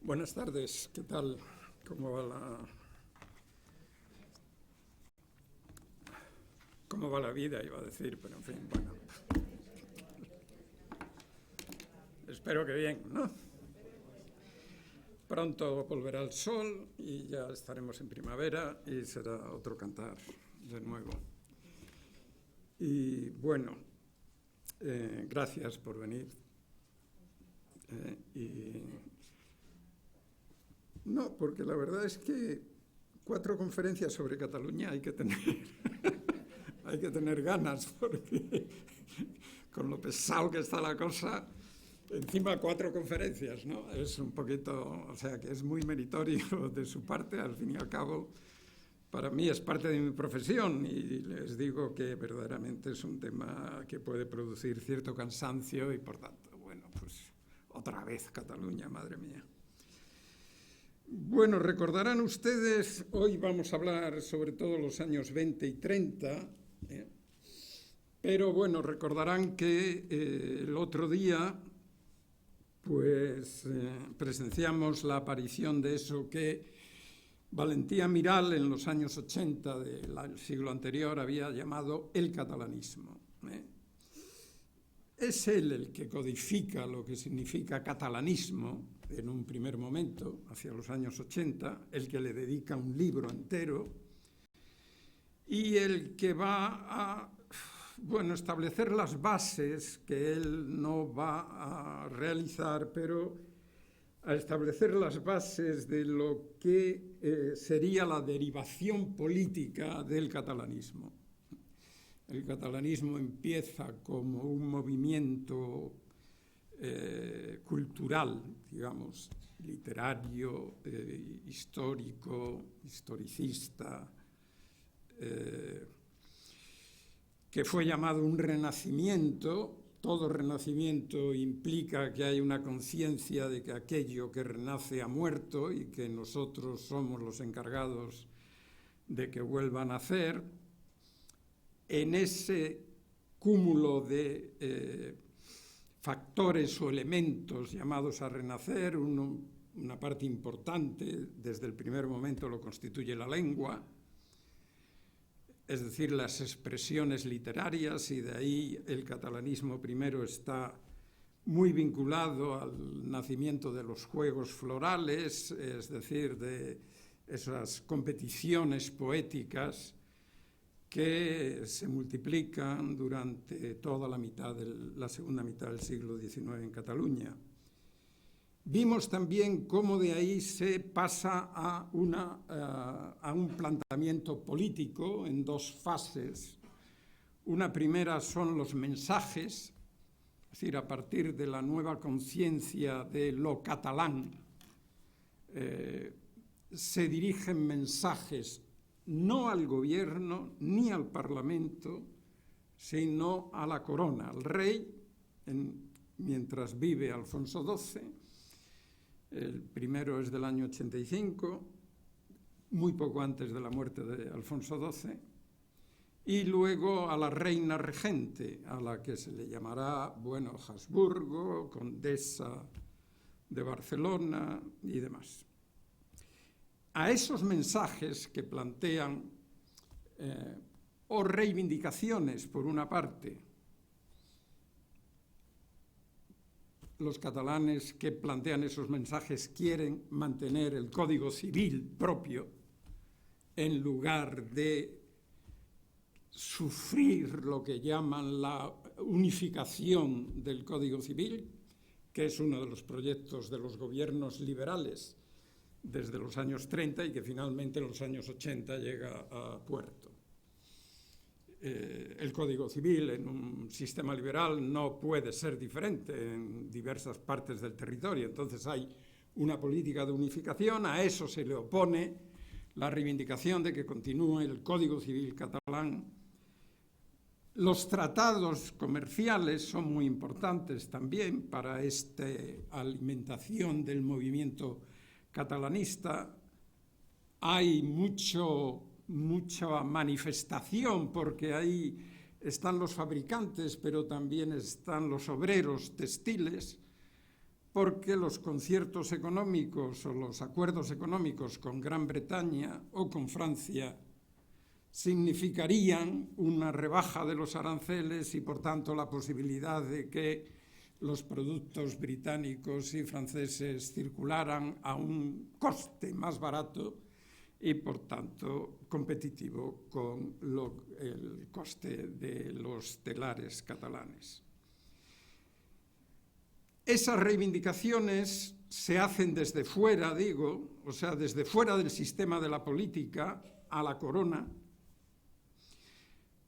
Buenas tardes, ¿qué tal? ¿Cómo va la vida? Iba a decir, pero en fin, bueno. Espero que bien, ¿no? Pronto volverá el sol y ya estaremos en primavera y será otro cantar de nuevo. Y bueno, gracias por venir. No, porque la verdad es que 4 conferencias sobre Cataluña hay que tener ganas, porque con lo pesado que está la cosa, encima 4 conferencias, ¿no? Es un poquito, o sea, que es muy meritorio de su parte, al fin y al cabo. Para mí es parte de mi profesión y les digo que verdaderamente es un tema que puede producir cierto cansancio y, por tanto, bueno, pues otra vez Cataluña, madre mía. Bueno, recordarán ustedes, hoy vamos a hablar sobre todo los años 20 y 30, pero bueno, recordarán que el otro día pues presenciamos la aparición de eso que Valentía Miral en los años 80 del siglo anterior había llamado el catalanismo. Es él el que codifica lo que significa catalanismo en un primer momento, hacia los años 80, el que le dedica un libro entero y el que va a establecer las bases que él no va a realizar, pero a establecer las bases de lo que sería la derivación política del catalanismo. El catalanismo empieza como un movimiento cultural, digamos, literario, histórico, historicista, que fue llamado un renacimiento. Todo renacimiento implica que hay una conciencia de que aquello que renace ha muerto y que nosotros somos los encargados de que vuelva a nacer. En ese cúmulo de factores o elementos llamados a renacer, una parte importante desde el primer momento lo constituye la lengua, es decir, las expresiones literarias, y de ahí el catalanismo primero está muy vinculado al nacimiento de los juegos florales, es decir, de esas competiciones poéticas que se multiplican durante toda la segunda mitad del siglo XIX en Cataluña. Vimos también cómo de ahí se pasa a un planteamiento político en 2 fases. Una primera son los mensajes, es decir, a partir de la nueva conciencia de lo catalán, se dirigen mensajes no al gobierno ni al Parlamento, sino a la corona, al rey, mientras vive Alfonso XII. El primero es del año 85, muy poco antes de la muerte de Alfonso XII, y luego a la reina regente, a la que se le llamará, Habsburgo, condesa de Barcelona y demás. A esos mensajes que plantean o reivindicaciones, por una parte, los catalanes que plantean esos mensajes quieren mantener el Código Civil propio en lugar de sufrir lo que llaman la unificación del Código Civil, que es uno de los proyectos de los gobiernos liberales desde los años 30 y que finalmente en los años 80 llega a puerto. El Código Civil en un sistema liberal no puede ser diferente en diversas partes del territorio, entonces hay una política de unificación. A eso se le opone la reivindicación de que continúe el Código Civil catalán. Los tratados comerciales son muy importantes también para esta alimentación del movimiento catalanista. Hay mucha manifestación porque ahí están los fabricantes, pero también están los obreros textiles, porque los conciertos económicos o los acuerdos económicos con Gran Bretaña o con Francia significarían una rebaja de los aranceles y, por tanto, la posibilidad de que los productos británicos y franceses circularan a un coste más barato y, por tanto, competitivo con el coste de los telares catalanes. Esas reivindicaciones se hacen desde fuera, digo, o sea, desde fuera del sistema de la política a la corona,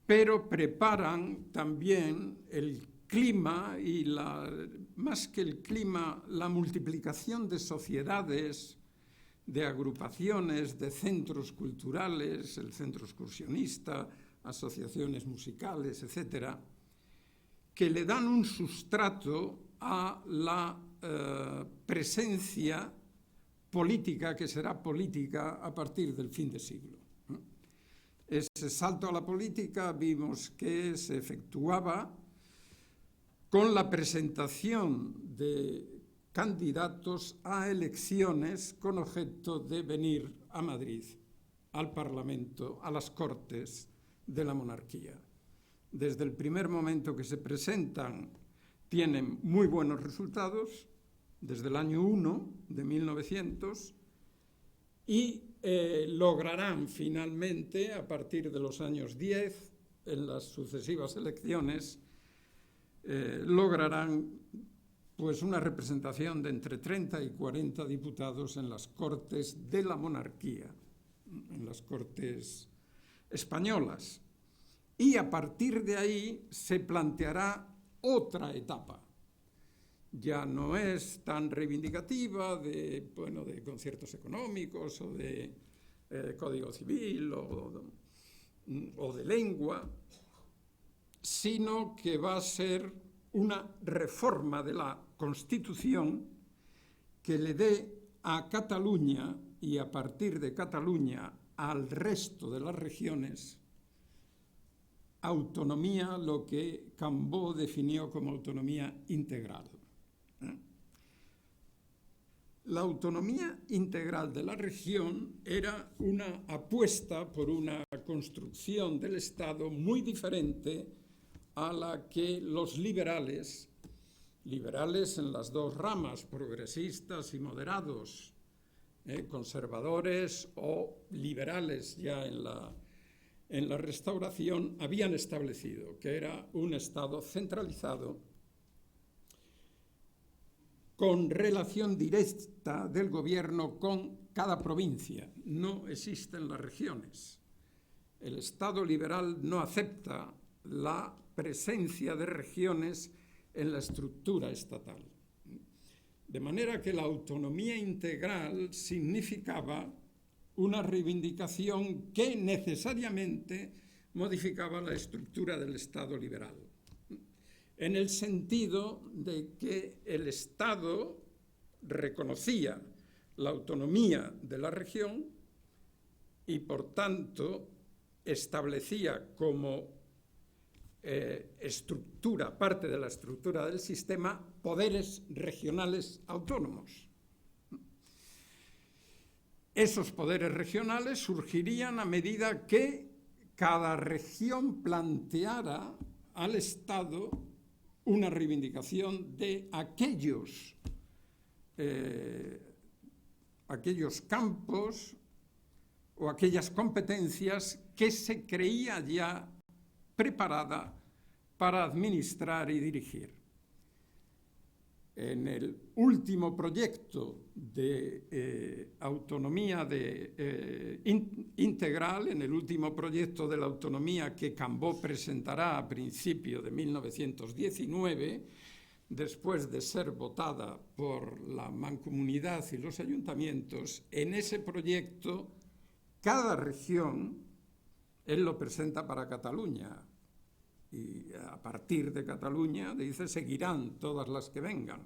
pero preparan también el clima y, más que el clima, la multiplicación de sociedades, de agrupaciones, de centros culturales, el centro excursionista, asociaciones musicales, etcétera, que le dan un sustrato a la presencia política que será política a partir del fin de siglo. Ese salto a la política vimos que se efectuaba con la presentación de candidatos a elecciones con objeto de venir a Madrid, al Parlamento, a las Cortes de la monarquía. Desde el primer momento que se presentan, tienen muy buenos resultados, desde el año 1 de 1900, y lograrán finalmente, a partir de los años 10, en las sucesivas elecciones, lograrán pues una representación de entre 30 y 40 diputados en las Cortes de la monarquía, en las Cortes españolas. Y a partir de ahí se planteará otra etapa. Ya no es tan reivindicativa de conciertos económicos o de código civil o de lengua, sino que va a ser una reforma de la Constitución que le dé a Cataluña y a partir de Cataluña al resto de las regiones autonomía, lo que Cambó definió como autonomía integral. La autonomía integral de la región era una apuesta por una construcción del Estado muy diferente a la que los liberales en las dos ramas, progresistas y moderados, conservadores o liberales ya en la Restauración, habían establecido, que era un Estado centralizado con relación directa del gobierno con cada provincia. No existen las regiones. El Estado liberal no acepta la presencia de regiones en la estructura estatal. De manera que la autonomía integral significaba una reivindicación que necesariamente modificaba la estructura del Estado liberal, en el sentido de que el Estado reconocía la autonomía de la región y, por tanto, establecía como estructura, parte de la estructura del sistema, poderes regionales autónomos. Esos poderes regionales surgirían a medida que cada región planteara al Estado una reivindicación de aquellos campos o aquellas competencias que se creía ya preparada para administrar y dirigir. En el último proyecto de autonomía integral, en el último proyecto de la autonomía que Cambó presentará a principios de 1919, después de ser votada por la mancomunidad y los ayuntamientos, en ese proyecto cada región, él lo presenta para Cataluña, y a partir de Cataluña, dice, seguirán todas las que vengan.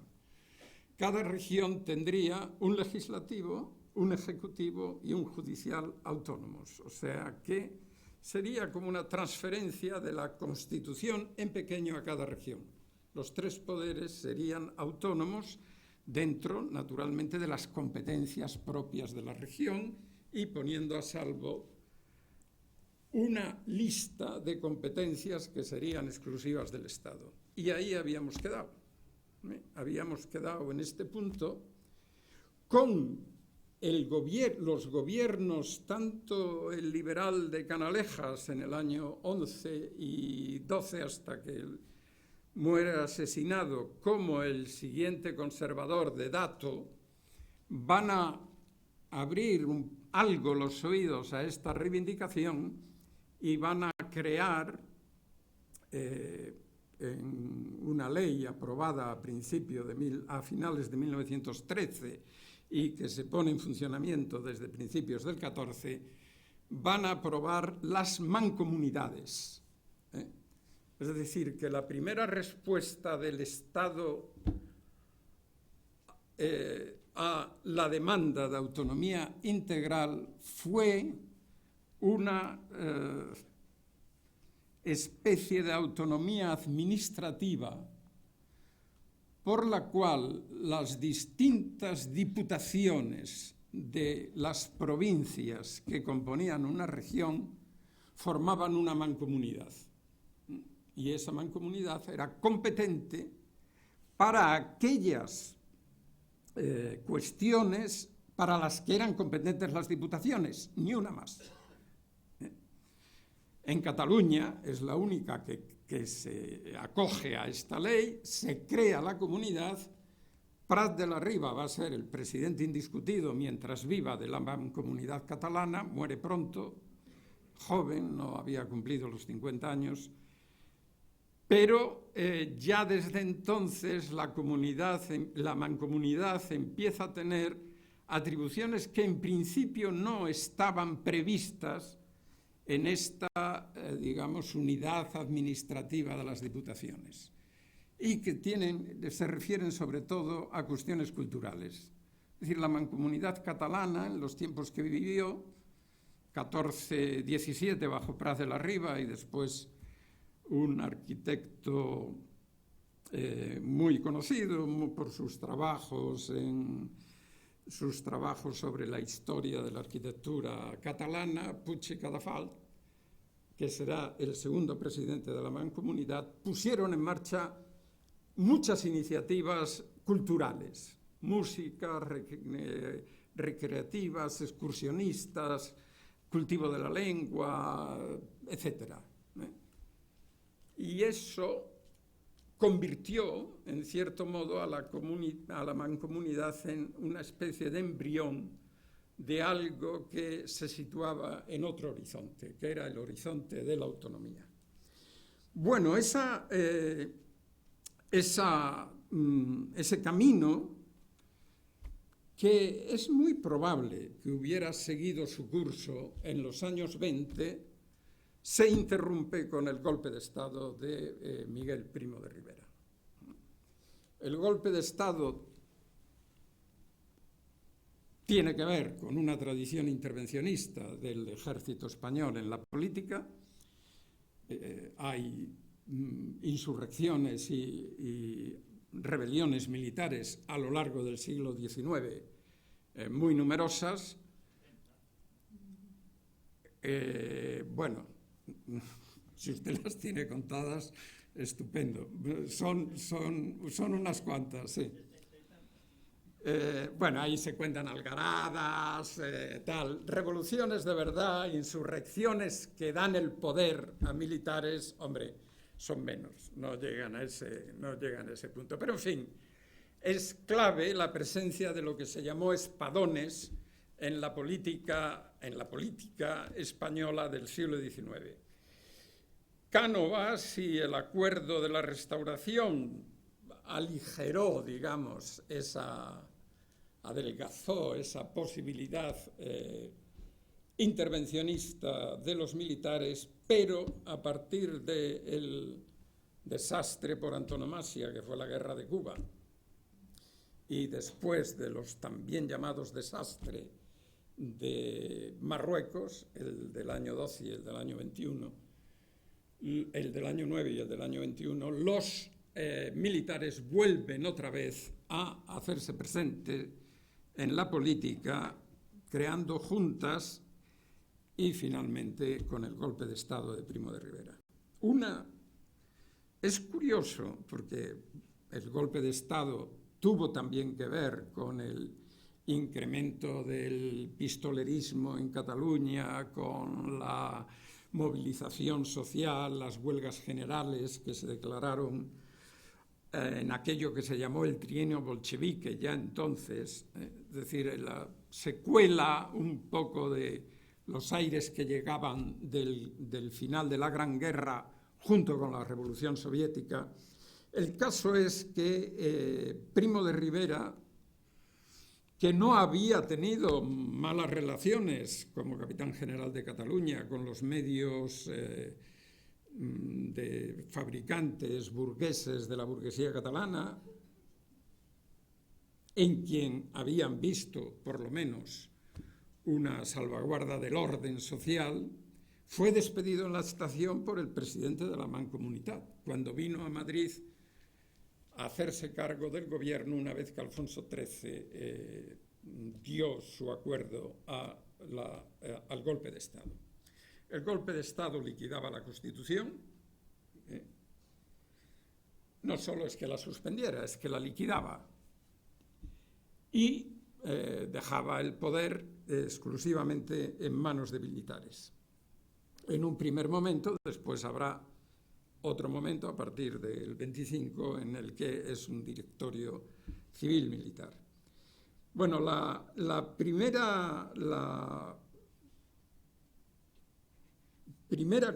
Cada región tendría un legislativo, un ejecutivo y un judicial autónomos. O sea que sería como una transferencia de la Constitución en pequeño a cada región. Los tres poderes serían autónomos dentro, naturalmente, de las competencias propias de la región y poniendo a salvo una lista de competencias que serían exclusivas del Estado. Y ahí habíamos quedado. Habíamos quedado en este punto con los gobiernos, tanto el liberal de Canalejas en el año 11 y 12 hasta que muere asesinado, como el siguiente conservador de Dato, van a abrir algo los oídos a esta reivindicación y van a crear en una ley aprobada a finales de 1913 y que se pone en funcionamiento desde principios del 14, van a aprobar las mancomunidades. Es decir, que la primera respuesta del Estado a la demanda de autonomía integral fue una especie de autonomía administrativa por la cual las distintas diputaciones de las provincias que componían una región formaban una mancomunidad. Y esa mancomunidad era competente para aquellas cuestiones para las que eran competentes las diputaciones, ni una más. En Cataluña es la única que se acoge a esta ley, se crea la comunidad. Prat de la Riba va a ser el presidente indiscutido mientras viva de la mancomunidad catalana, muere pronto, joven, no había cumplido los 50 años, pero ya desde entonces la mancomunidad empieza a tener atribuciones que en principio no estaban previstas en esta, digamos, unidad administrativa de las diputaciones y que se refieren sobre todo a cuestiones culturales. Es decir, la mancomunidad catalana, en los tiempos que vivió, 14-17 bajo Prat de la Riba y después un arquitecto muy conocido por sus trabajos sobre la historia de la arquitectura catalana, Puig i Cadafalch, que será el segundo presidente de la Mancomunidad, pusieron en marcha muchas iniciativas culturales, música, recreativas, excursionistas, cultivo de la lengua, etc. Y eso convirtió, en cierto modo, a la mancomunidad en una especie de embrión de algo que se situaba en otro horizonte, que era el horizonte de la autonomía. Bueno, ese camino, que es muy probable que hubiera seguido su curso en los años 20, se interrumpe con el golpe de Estado de Miguel Primo de Rivera. El golpe de Estado tiene que ver con una tradición intervencionista del ejército español en la política. Hay insurrecciones y rebeliones militares a lo largo del siglo XIX muy numerosas. Bueno, si usted las tiene contadas, estupendo. Son unas cuantas, sí. Bueno, ahí se cuentan algaradas, revoluciones de verdad, insurrecciones que dan el poder a militares, hombre, son menos, no llegan a ese punto. Pero en fin, es clave la presencia de lo que se llamó espadones en la política española del siglo XIX. Cánovas y el acuerdo de la Restauración aligeró, digamos, adelgazó esa posibilidad intervencionista de los militares, pero a partir del desastre por antonomasia, que fue la Guerra de Cuba, y después de los también llamados desastres de Marruecos, el del año 12 y el del año 21, el del año 9 y el del año 21, los militares vuelven otra vez a hacerse presentes en la política, creando juntas y finalmente con el golpe de Estado de Primo de Rivera. Es curioso porque el golpe de Estado tuvo también que ver con el incremento del pistolerismo en Cataluña, con la movilización social, las huelgas generales que se declararon en aquello que se llamó el trienio bolchevique ya entonces, es decir, la secuela un poco de los aires que llegaban del final de la Gran Guerra junto con la Revolución Soviética. El caso es que Primo de Rivera, que no había tenido malas relaciones como capitán general de Cataluña con los medios de fabricantes burgueses de la burguesía catalana, en quien habían visto, por lo menos, una salvaguarda del orden social, fue despedido en la estación por el presidente de la Mancomunitat, cuando vino a Madrid a hacerse cargo del gobierno una vez que Alfonso XIII dio su acuerdo al golpe de Estado. El golpe de Estado liquidaba la Constitución. No solo es que la suspendiera, es que la liquidaba. Y dejaba el poder exclusivamente en manos de militares. En un primer momento, después habrá otro momento a partir del 25 en el que es un directorio civil-militar. Bueno, la primera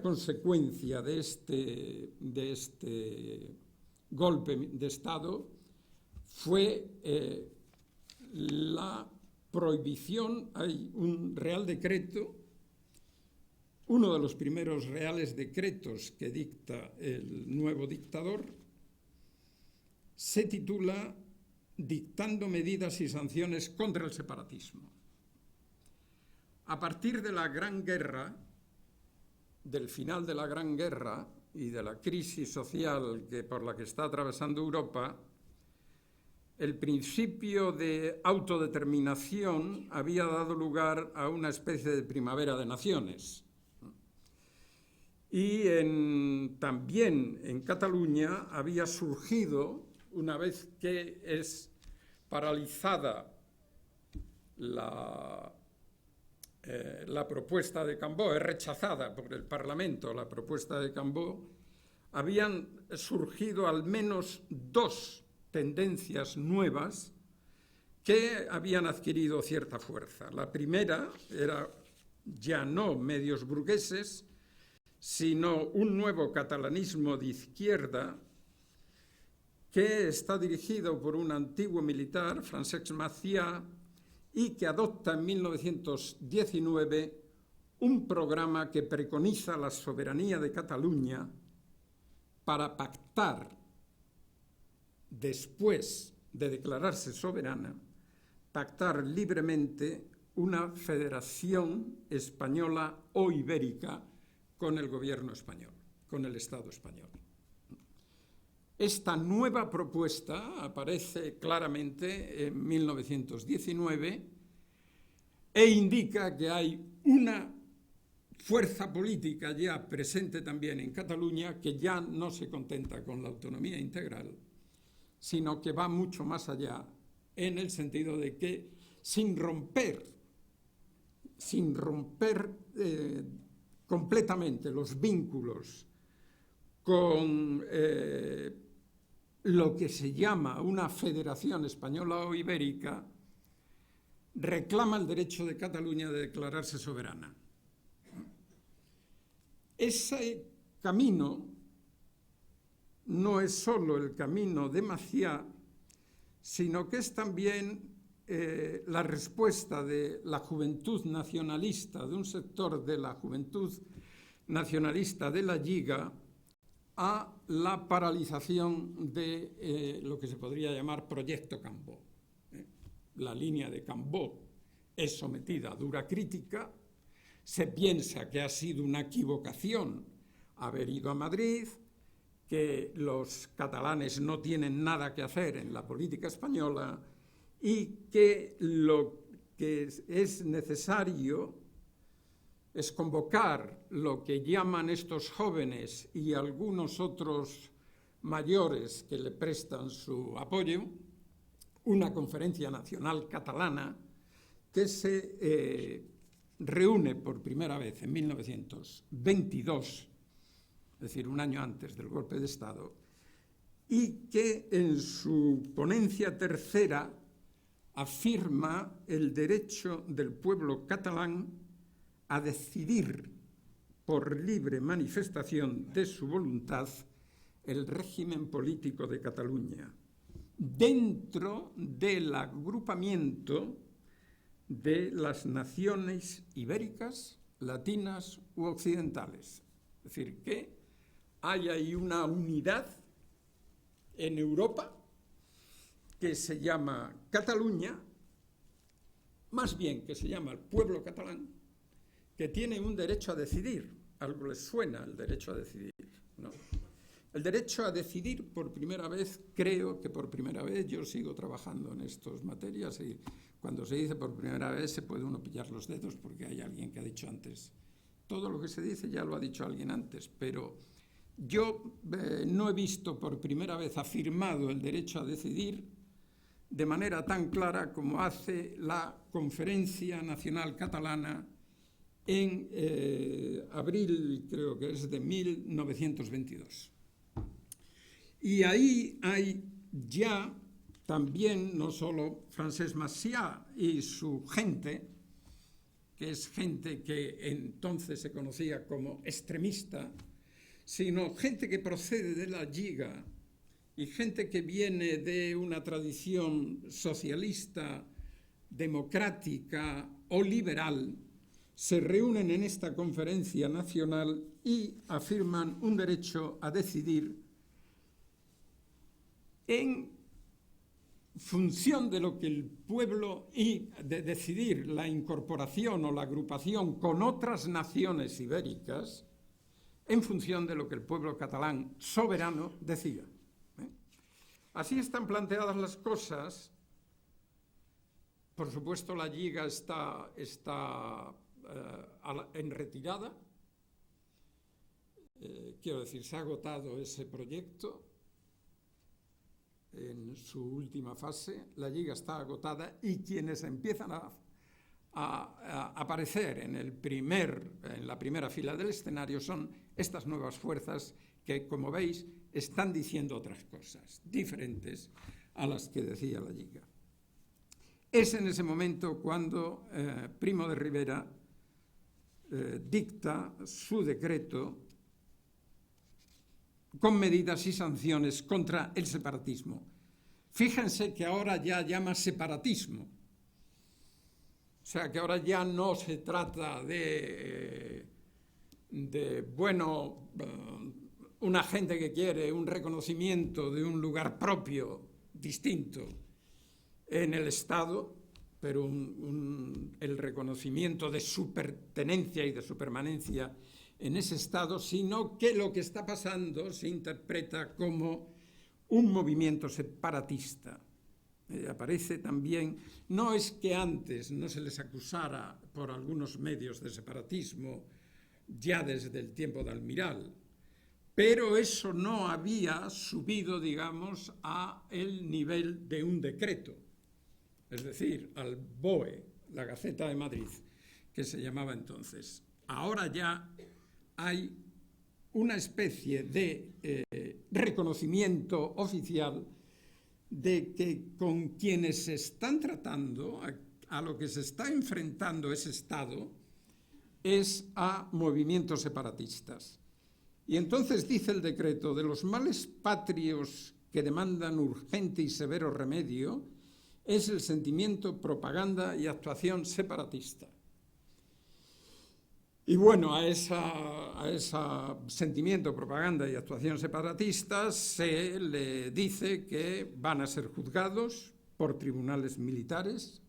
consecuencia de este golpe de Estado fue la prohibición. Hay un real decreto, uno de los primeros reales decretos que dicta el nuevo dictador, se titula Dictando medidas y sanciones contra el separatismo. A partir de la Gran Guerra, del final de la Gran Guerra y de la crisis social por la que está atravesando Europa, el principio de autodeterminación había dado lugar a una especie de primavera de naciones. Y también en Cataluña había surgido, una vez que es paralizada la propuesta de Cambó, es rechazada por el Parlamento la propuesta de Cambó, habían surgido al menos dos tendencias nuevas que habían adquirido cierta fuerza. La primera era ya no medios burgueses, sino un nuevo catalanismo de izquierda que está dirigido por un antiguo militar, Francesc Macià, y que adopta en 1919 un programa que preconiza la soberanía de Cataluña para pactar, después de declararse soberana, pactar libremente una federación española o ibérica con el gobierno español, con el Estado español. Esta nueva propuesta aparece claramente en 1919 e indica que hay una fuerza política ya presente también en Cataluña que ya no se contenta con la autonomía integral, sino que va mucho más allá, en el sentido de que sin romper completamente los vínculos con lo que se llama una federación española o ibérica, reclama el derecho de Cataluña de declararse soberana. Ese camino no es solo el camino de Macià, sino que es también la respuesta de la juventud nacionalista, de un sector de la juventud nacionalista de la Lliga, a la paralización de lo que se podría llamar Proyecto Cambó. La línea de Cambó es sometida a dura crítica. Se piensa que ha sido una equivocación haber ido a Madrid, que los catalanes no tienen nada que hacer en la política española y que lo que es necesario es convocar lo que llaman estos jóvenes y algunos otros mayores que le prestan su apoyo, una conferencia nacional catalana que se reúne por primera vez en 1922, es decir, un año antes del golpe de Estado, y que en su ponencia tercera afirma el derecho del pueblo catalán a decidir por libre manifestación de su voluntad el régimen político de Cataluña, dentro del agrupamiento de las naciones ibéricas, latinas u occidentales. Es decir, que hay ahí una unidad en Europa que se llama Cataluña, más bien que se llama el pueblo catalán, que tiene un derecho a decidir. Algo les suena el derecho a decidir, ¿no? El derecho a decidir por primera vez, creo que por primera vez, yo sigo trabajando en estas materias y cuando se dice por primera vez se puede uno pillar los dedos porque hay alguien que ha dicho antes. Todo lo que se dice ya lo ha dicho alguien antes, pero yo no he visto por primera vez afirmado el derecho a decidir de manera tan clara como hace la Conferencia Nacional Catalana en abril, creo que es de 1922. Y ahí hay ya también no solo Francesc Macià y su gente, que es gente que entonces se conocía como extremista, sino gente que procede de la Lliga y gente que viene de una tradición socialista, democrática o liberal, se reúnen en esta conferencia nacional y afirman un derecho a decidir en función de lo que el pueblo y de decidir la incorporación o la agrupación con otras naciones ibéricas en función de lo que el pueblo catalán soberano decida. Así están planteadas las cosas. Por supuesto, la Lliga está en retirada. Quiero decir, se ha agotado ese proyecto en su última fase. La Lliga está agotada y quienes empiezan a aparecer en la primera fila del escenario son estas nuevas fuerzas que, como veis, están diciendo otras cosas diferentes a las que decía la Lliga. Es en ese momento cuando Primo de Rivera dicta su decreto con medidas y sanciones contra el separatismo. Fíjense que ahora ya llama separatismo. O sea, que ahora ya no se trata de una gente que quiere un reconocimiento de un lugar propio, distinto, en el Estado, pero el reconocimiento de su pertenencia y de su permanencia en ese Estado, sino que lo que está pasando se interpreta como un movimiento separatista. Aparece también, no es que antes no se les acusara por algunos medios de separatismo, ya desde el tiempo de Almiral, pero eso no había subido, digamos, a el nivel de un decreto, es decir, al BOE, la Gaceta de Madrid, que se llamaba entonces. Ahora ya hay una especie de reconocimiento oficial de que con quienes se están tratando, a lo que se está enfrentando ese Estado, es a movimientos separatistas. Y entonces dice el decreto: de los males patrios que demandan urgente y severo remedio es el sentimiento, propaganda y actuación separatista. Y bueno, a ese sentimiento, propaganda y actuación separatista se le dice que van a ser juzgados por tribunales militares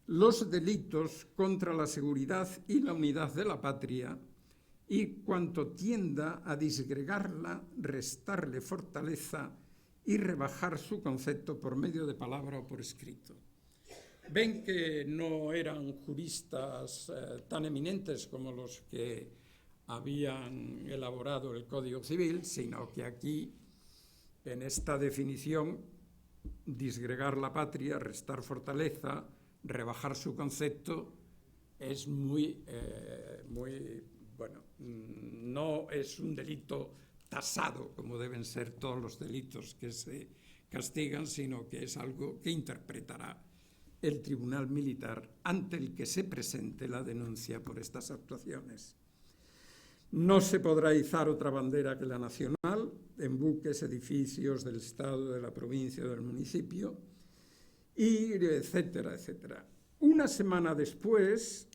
los delitos contra la seguridad y la unidad de la patria y cuanto tienda a disgregarla, restarle fortaleza y rebajar su concepto por medio de palabra o por escrito. Ven que no eran juristas tan eminentes como los que habían elaborado el Código Civil, sino que aquí, en esta definición, disgregar la patria, restar fortaleza, rebajar su concepto, es bueno, no es un delito tasado, como deben ser todos los delitos que se castigan, sino que es algo que interpretará el Tribunal Militar ante el que se presente la denuncia por estas actuaciones. No se podrá izar otra bandera que la nacional en buques, edificios del Estado, de la provincia o del municipio, y etcétera, etcétera. Una semana después,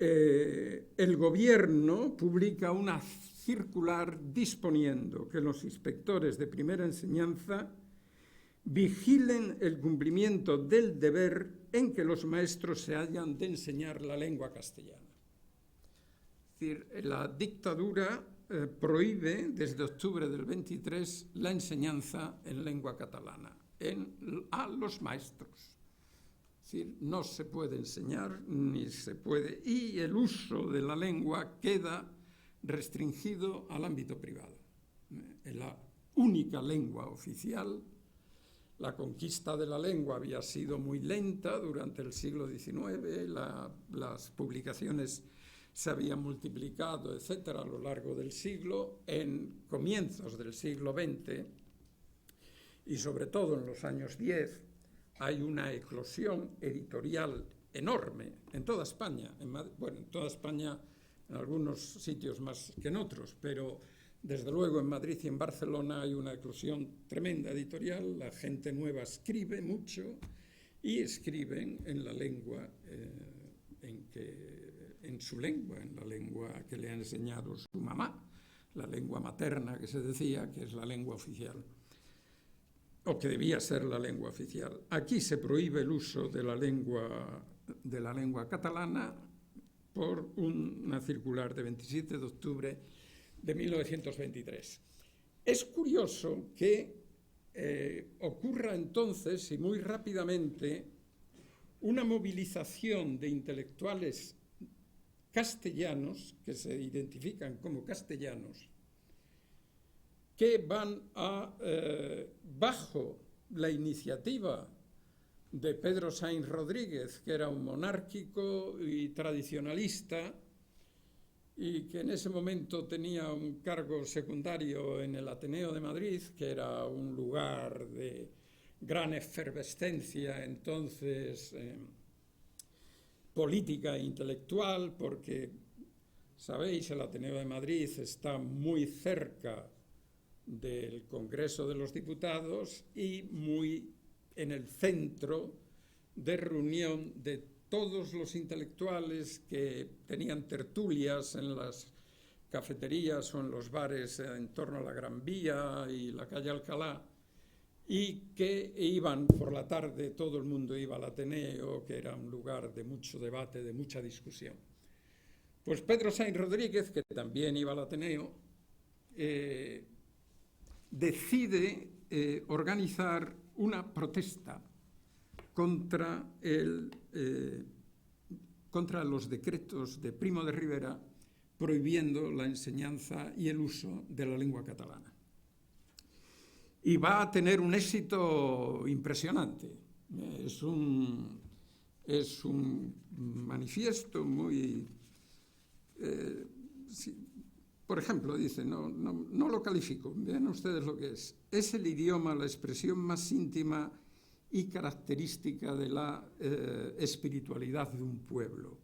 el Gobierno publica una circular disponiendo que los inspectores de primera enseñanza vigilen el cumplimiento del deber en que los maestros se hayan de enseñar la lengua castellana. Es decir, la dictadura prohíbe desde octubre del 23 la enseñanza en lengua catalana a los maestros. Es decir, no se puede enseñar ni se puede, y el uso de la lengua queda restringido al ámbito privado. La única lengua oficial. La conquista de la lengua había sido muy lenta durante el siglo XIX, las publicaciones se habían multiplicado, etcétera, a lo largo del siglo. En comienzos del siglo XX, y sobre todo en los años 10, hay una eclosión editorial enorme en toda España, en toda España, en algunos sitios más que en otros, pero desde luego en Madrid y en Barcelona hay una eclosión tremenda editorial. La gente nueva escribe mucho y escriben en la lengua, en su lengua, en la lengua que le ha enseñado su mamá, la lengua materna que se decía, que es la lengua oficial, o que debía ser la lengua oficial. Aquí se prohíbe el uso de la lengua catalana por una circular de 27 de octubre de 1923. Es curioso que ocurra entonces, y muy rápidamente, una movilización de intelectuales castellanos, que se identifican como castellanos, que van bajo la iniciativa de Pedro Sainz Rodríguez, que era un monárquico y tradicionalista, y que en ese momento tenía un cargo secundario en el Ateneo de Madrid, que era un lugar de gran efervescencia entonces política e intelectual, porque, sabéis, el Ateneo de Madrid está muy cerca del Congreso de los Diputados y muy en el centro de reunión de todos los intelectuales que tenían tertulias en las cafeterías o en los bares en torno a la Gran Vía y la calle Alcalá, y que iban por la tarde, todo el mundo iba al Ateneo, que era un lugar de mucho debate, de mucha discusión. Pues Pedro Sainz Rodríguez, que también iba al Ateneo, decide organizar una protesta contra los decretos de Primo de Rivera prohibiendo la enseñanza y el uso de la lengua catalana. Y va a tener un éxito impresionante. Es un manifiesto muy... por ejemplo, dice, no lo califico, vean ustedes lo que es. Es el idioma, la expresión más íntima y característica de la espiritualidad de un pueblo.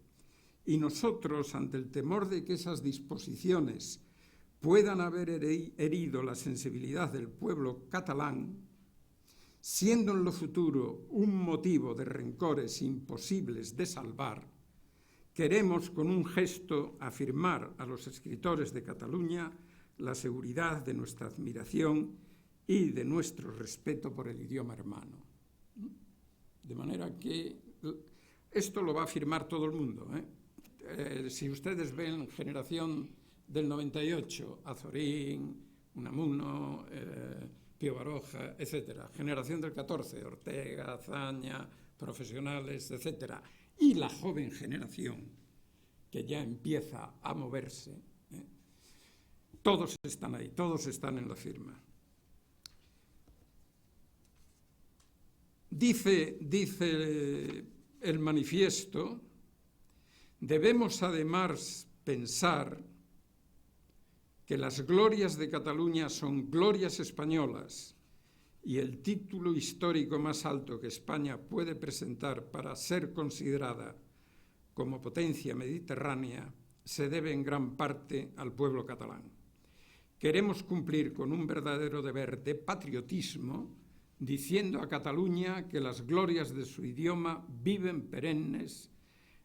Y nosotros, ante el temor de que esas disposiciones puedan haber herido la sensibilidad del pueblo catalán, siendo en lo futuro un motivo de rencores imposibles de salvar, queremos con un gesto afirmar a los escritores de Cataluña la seguridad de nuestra admiración y de nuestro respeto por el idioma hermano. De manera que esto lo va a afirmar todo el mundo, si ustedes ven Generación del 98, Azorín, Unamuno, Pío Baroja, etc. Generación del 14, Ortega, Azaña, Profesionales, etc. Y la joven generación, que ya empieza a moverse, todos están ahí, todos están en la firma. Dice el manifiesto: debemos además pensar que las glorias de Cataluña son glorias españolas y el título histórico más alto que España puede presentar para ser considerada como potencia mediterránea se debe en gran parte al pueblo catalán. Queremos cumplir con un verdadero deber de patriotismo diciendo a Cataluña que las glorias de su idioma viven perennes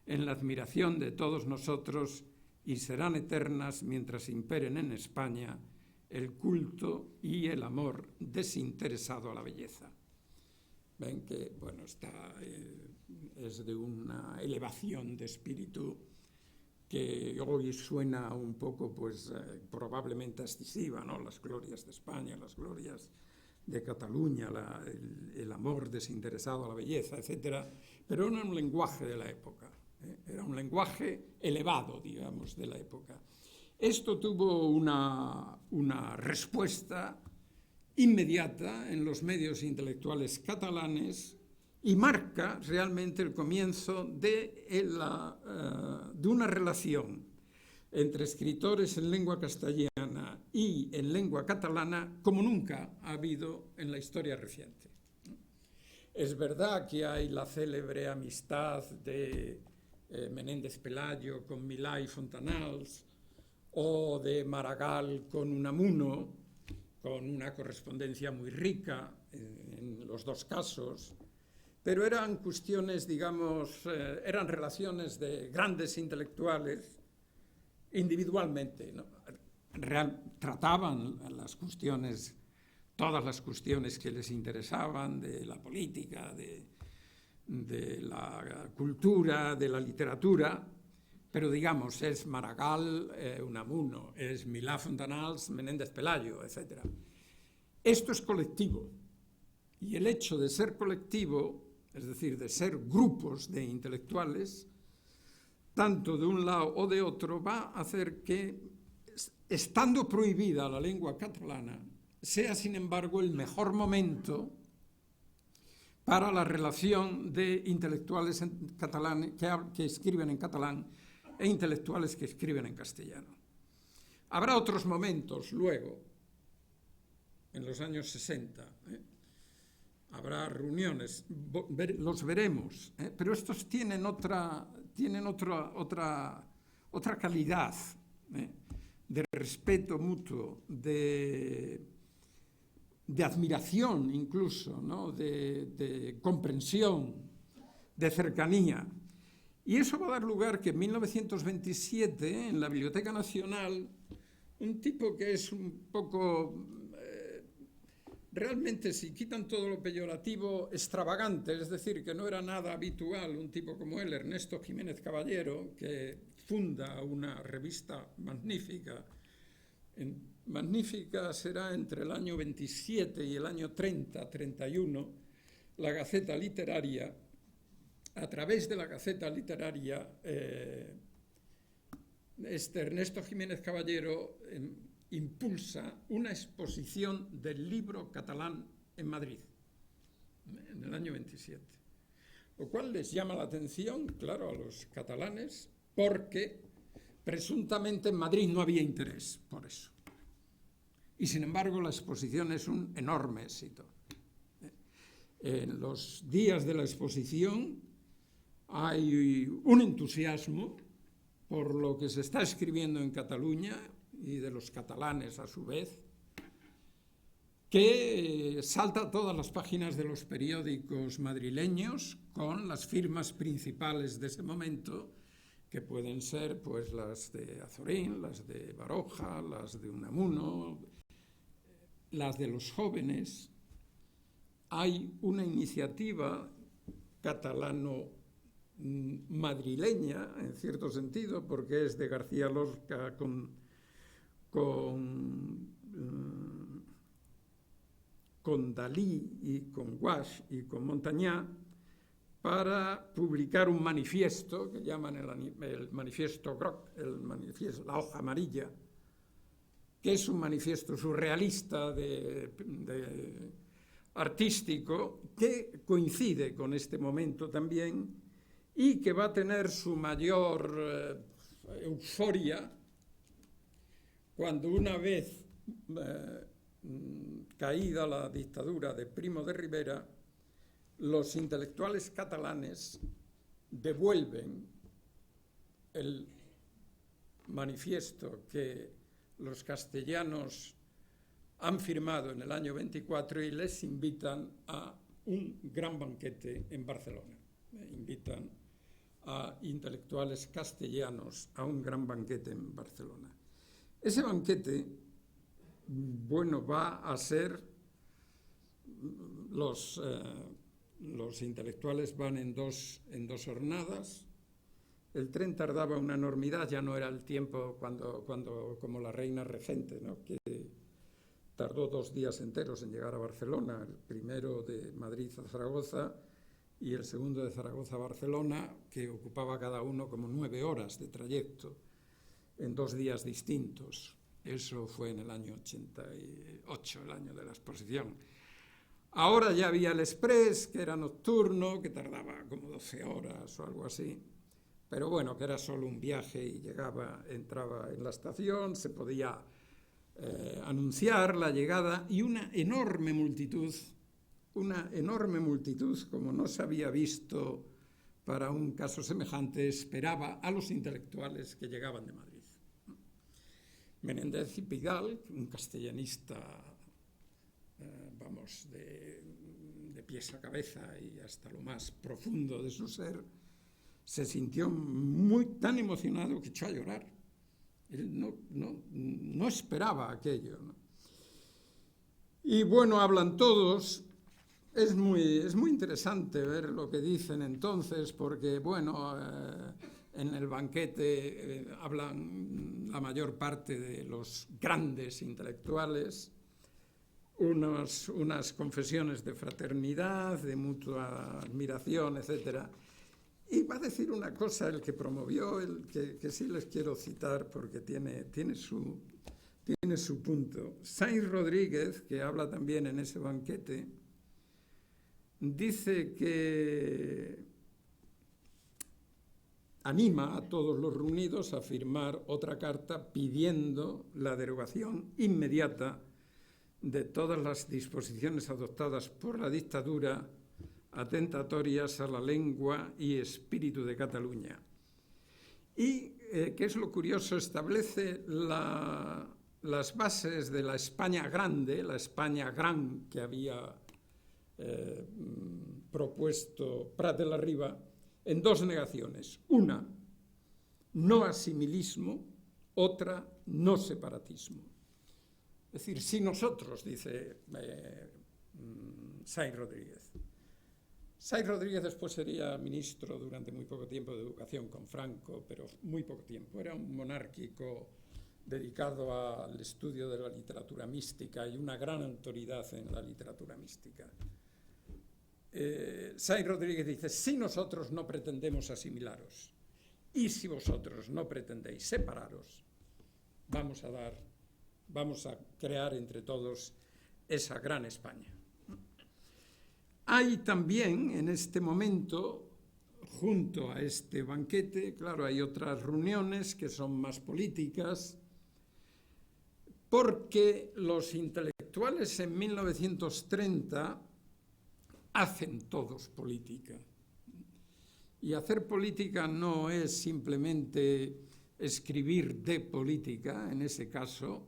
en la admiración de todos nosotros y serán eternas mientras imperen en España el culto y el amor desinteresado a la belleza. Ven que, bueno, es de una elevación de espíritu que hoy suena un poco, pues, probablemente excesiva, ¿no? Las glorias de España, las glorias de Cataluña, el amor desinteresado a la belleza, etc. Pero era un lenguaje de la época, era un lenguaje elevado, digamos, de la época. Esto tuvo una respuesta inmediata en los medios intelectuales catalanes y marca realmente el comienzo de una relación entre escritores en lengua castellana y en lengua catalana como nunca ha habido en la historia reciente. Es verdad que hay la célebre amistad de Menéndez Pelayo con Milà y Fontanals, o de Maragall con Unamuno, con una correspondencia muy rica en los dos casos, pero eran cuestiones, digamos, eran relaciones de grandes intelectuales individualmente, ¿no? Trataban las cuestiones, todas las cuestiones que les interesaban, de la política, de la cultura, de la literatura, pero digamos, es Maragall, Unamuno, es Milà, Fontanals, Menéndez Pelayo, etc. Esto es colectivo, y el hecho de ser colectivo, es decir, de ser grupos de intelectuales, tanto de un lado o de otro, va a hacer que, estando prohibida la lengua catalana, sea, sin embargo, el mejor momento para la relación de intelectuales catalanes que escriben en catalán e intelectuales que escriben en castellano. Habrá otros momentos luego, en los años 60, habrá reuniones, los veremos, pero estos tienen otra calidad, de respeto mutuo, de admiración incluso, ¿no? de comprensión, de cercanía. Y eso va a dar lugar que en 1927, en la Biblioteca Nacional, un tipo que es un poco, realmente, si quitan todo lo peyorativo, extravagante, es decir, que no era nada habitual, un tipo como él, Ernesto Jiménez Caballero, que funda una revista magnífica. Magnífica será entre el año 27 y el año 30, 31, la Gaceta Literaria. A través de la Gaceta Literaria, Ernesto Jiménez Caballero impulsa una exposición del libro catalán en Madrid, en el año 27. Lo cual les llama la atención, claro, a los catalanes, porque presuntamente en Madrid no había interés por eso. Y sin embargo la exposición es un enorme éxito. En los días de la exposición hay un entusiasmo por lo que se está escribiendo en Cataluña y de los catalanes a su vez, que salta a todas las páginas de los periódicos madrileños con las firmas principales de ese momento, que pueden ser, pues, las de Azorín, las de Baroja, las de Unamuno, las de los jóvenes. Hay una iniciativa catalano madrileña, en cierto sentido, porque es de García Lorca con Dalí y con Gouache y con Montagnat, para publicar un manifiesto que llaman el manifiesto Groc, la hoja amarilla, que es un manifiesto surrealista artístico que coincide con este momento también y que va a tener su mayor euforia cuando, una vez caída la dictadura de Primo de Rivera, los intelectuales catalanes devuelven el manifiesto que los castellanos han firmado en el año 24 y les invitan a un gran banquete en Barcelona. Invitan a intelectuales castellanos a un gran banquete en Barcelona. Ese banquete, bueno, va a ser, los intelectuales van en dos jornadas. El tren tardaba una enormidad, ya no era el tiempo cuando como la reina regente, ¿no?, que tardó 2 días enteros en llegar a Barcelona, el primero de Madrid a Zaragoza y el segundo de Zaragoza a Barcelona, que ocupaba cada uno como 9 horas de trayecto en 2 días distintos. Eso fue en el año 88, el año de la exposición. Ahora ya había el Express, que era nocturno, que tardaba como 12 horas o algo así. Pero bueno, que era solo un viaje y entraba en la estación, se podía anunciar la llegada, y una enorme multitud como no se había visto para un caso semejante, esperaba a los intelectuales que llegaban de Madrid. Menéndez y Pidal, un castellanista, de pies a cabeza y hasta lo más profundo de su ser, se sintió tan emocionado que echó a llorar. Él no esperaba aquello, ¿no? Y bueno, hablan todos. Es muy interesante ver lo que dicen entonces, porque bueno, en el banquete hablan la mayor parte de los grandes intelectuales, unas confesiones de fraternidad, de mutua admiración, etc. Y va a decir una cosa el que promovió, que sí les quiero citar porque tiene su punto. Sainz Rodríguez, que habla también en ese banquete, dice que anima a todos los reunidos a firmar otra carta pidiendo la derogación inmediata de todas las disposiciones adoptadas por la dictadura atentatorias a la lengua y espíritu de Cataluña. Y, ¿qué es lo curioso?, establece las bases de la España grande, la España gran que había propuesto Prat de la Riba, en 2 negaciones. Una, no asimilismo; otra, no separatismo. Es decir, si nosotros, dice Sainz Rodríguez. Sainz Rodríguez después sería ministro durante muy poco tiempo de Educación con Franco, pero muy poco tiempo. Era un monárquico dedicado al estudio de la literatura mística y una gran autoridad en la literatura mística. Sainz Rodríguez dice: si nosotros no pretendemos asimilaros y si vosotros no pretendéis separaros, vamos a crear entre todos esa gran España. Hay también en este momento, junto a este banquete, claro, hay otras reuniones que son más políticas, porque los intelectuales en 1930 hacen todos política. Y hacer política no es simplemente escribir de política, en ese caso,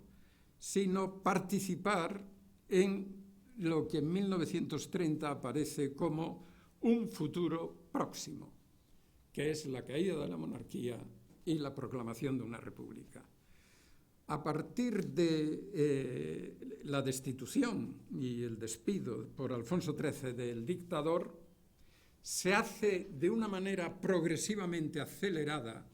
sino participar en lo que en 1930 aparece como un futuro próximo, que es la caída de la monarquía y la proclamación de una república. A partir de la destitución y el despido por Alfonso XIII del dictador, se hace de una manera progresivamente acelerada,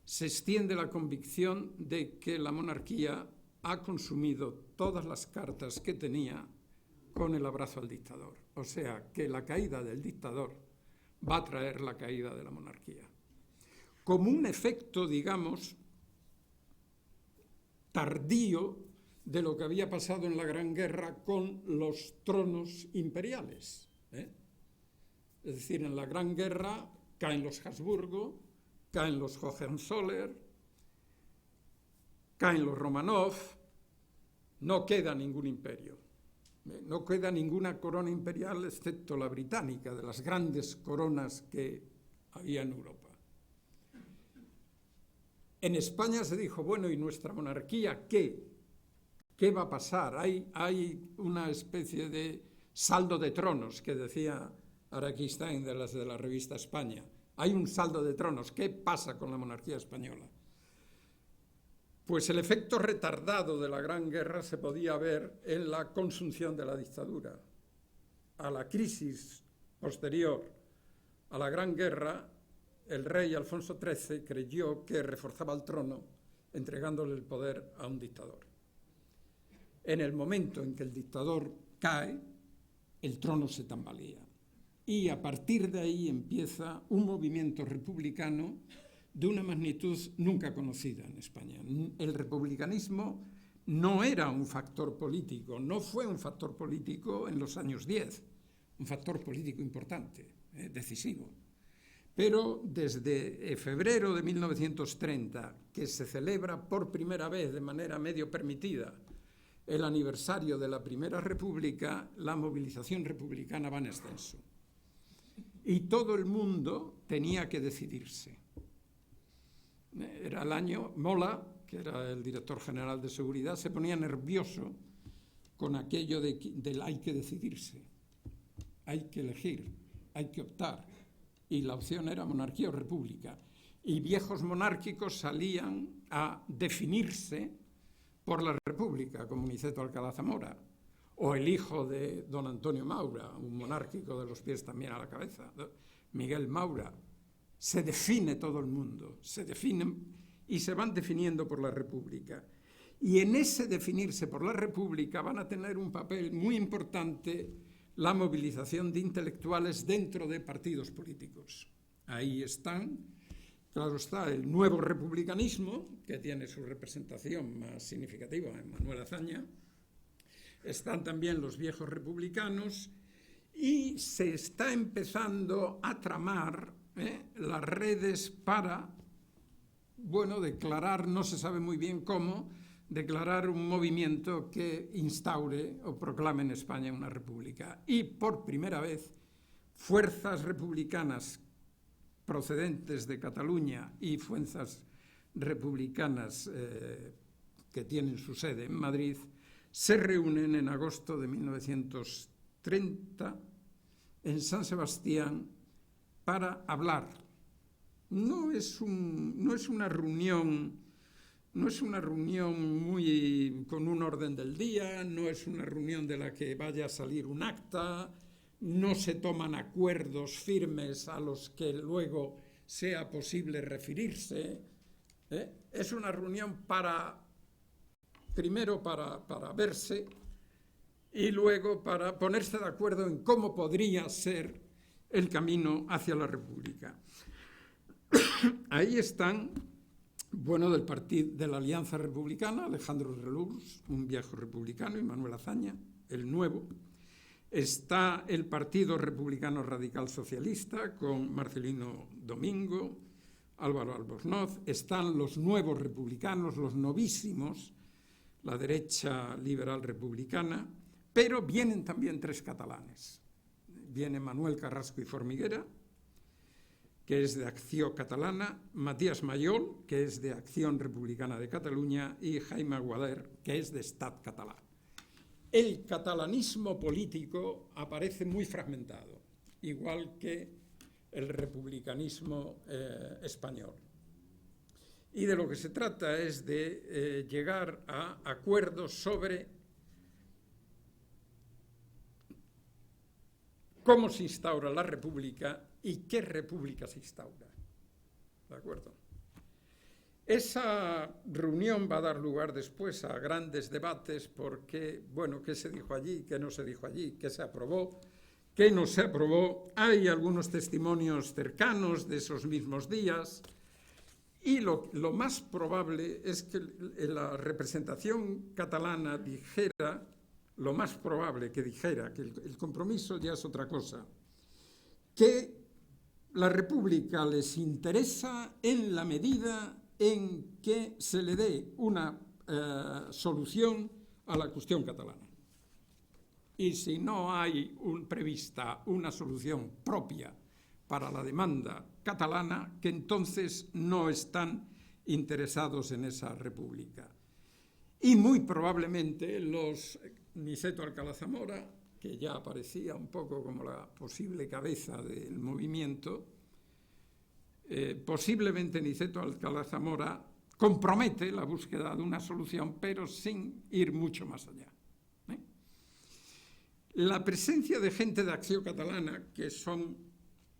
se extiende la convicción de que la monarquía ha consumido todas las cartas que tenía con el abrazo al dictador. O sea, que la caída del dictador va a traer la caída de la monarquía. Como un efecto, digamos, tardío de lo que había pasado en la Gran Guerra con los tronos imperiales. Es decir, en la Gran Guerra caen los Habsburgo, caen los Hohenzollern, caen los Romanov, no queda ningún imperio. No queda ninguna corona imperial excepto la británica, de las grandes coronas que había en Europa. En España se dijo, bueno, ¿y nuestra monarquía qué? ¿Qué va a pasar? Hay una especie de saldo de tronos, que decía Araquistáin de la revista España. Hay un saldo de tronos. ¿Qué pasa con la monarquía española? Pues el efecto retardado de la Gran Guerra se podía ver en la consunción de la dictadura. A la crisis posterior a la Gran Guerra, el rey Alfonso XIII creyó que reforzaba el trono entregándole el poder a un dictador. En el momento en que el dictador cae, el trono se tambalea. Y a partir de ahí empieza un movimiento republicano de una magnitud nunca conocida en España. El republicanismo no era un factor político, no fue un factor político en los años 10, un factor político importante, decisivo. Pero desde febrero de 1930, que se celebra por primera vez de manera medio permitida el aniversario de la Primera República, la movilización republicana va en ascenso. Y todo el mundo tenía que decidirse. Era el año, Mola, que era el director general de seguridad, se ponía nervioso con aquello del hay que decidirse, hay que elegir, hay que optar. Y la opción era monarquía o república. Y viejos monárquicos salían a definirse por la república, como Niceto Alcalá Zamora, o el hijo de don Antonio Maura, un monárquico de los pies también a la cabeza, Miguel Maura. Se define todo el mundo, se definen y se van definiendo por la república. Y en ese definirse por la república van a tener un papel muy importante la movilización de intelectuales dentro de partidos políticos. Ahí están, claro está, el nuevo republicanismo, que tiene su representación más significativa en Manuel Azaña, están también los viejos republicanos y se está empezando a tramar las redes para, bueno, declarar, no se sabe muy bien cómo, declarar un movimiento que instaure o proclame en España una república. Y por primera vez, fuerzas republicanas procedentes de Cataluña y fuerzas republicanas que tienen su sede en Madrid, se reúnen en agosto de 1930 en San Sebastián para hablar. No es una reunión muy con un orden del día, no es una reunión de la que vaya a salir un acta, no se toman acuerdos firmes a los que luego sea posible referirse. Es una reunión primero para verse y luego para ponerse de acuerdo en cómo podría ser el camino hacia la República. Ahí están, bueno, del partido de la Alianza Republicana, Alejandro Relurs, un viejo republicano, y Manuel Azaña, el nuevo. Está el Partido Republicano Radical Socialista, con Marcelino Domingo, Álvaro Albornoz. Están los nuevos republicanos, los novísimos, la derecha liberal republicana, pero vienen también tres catalanes. Viene Manuel Carrasco i Formiguera, que es de Acció Catalana, Matías Mayol, que es de Acción Republicana de Cataluña, y Jaime Aguader, que es de Estat Català. El catalanismo político aparece muy fragmentado, igual que el republicanismo español. Y de lo que se trata es de llegar a acuerdos sobre cómo se instaura la república y qué república se instaura. ¿De acuerdo? Esa reunión va a dar lugar después a grandes debates porque, bueno, qué se dijo allí, qué no se dijo allí, qué se aprobó, qué no se aprobó. Hay algunos testimonios cercanos de esos mismos días y lo más probable es que la representación catalana dijera, lo más probable que dijera, que el compromiso ya es otra cosa, que la república les interesa en la medida en que se le dé una solución a la cuestión catalana. Y si no hay prevista una solución propia para la demanda catalana, que entonces no están interesados en esa república. Y muy probablemente Niceto Alcalá Zamora, que ya aparecía un poco como la posible cabeza del movimiento, posiblemente Niceto Alcalá Zamora compromete la búsqueda de una solución, pero sin ir mucho más allá. La presencia de gente de Acción Catalana, que son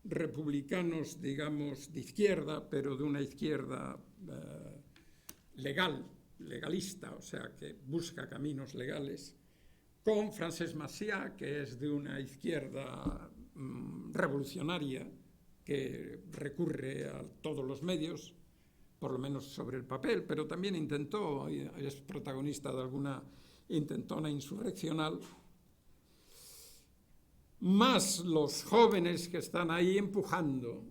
republicanos, digamos, de izquierda, pero de una izquierda legalista, o sea, que busca caminos legales, con Francesc Macià, que es de una izquierda revolucionaria, que recurre a todos los medios, por lo menos sobre el papel, pero también es protagonista de alguna intentona insurreccional, más los jóvenes que están ahí empujando,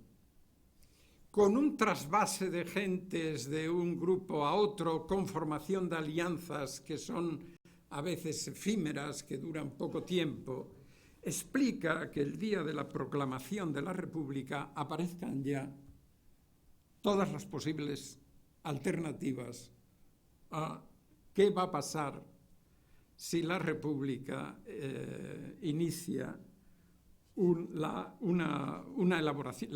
con un trasvase de gentes de un grupo a otro, con formación de alianzas que son a veces efímeras, que duran poco tiempo, explica que el día de la proclamación de la República aparezcan ya todas las posibles alternativas a qué va a pasar si la República inicia la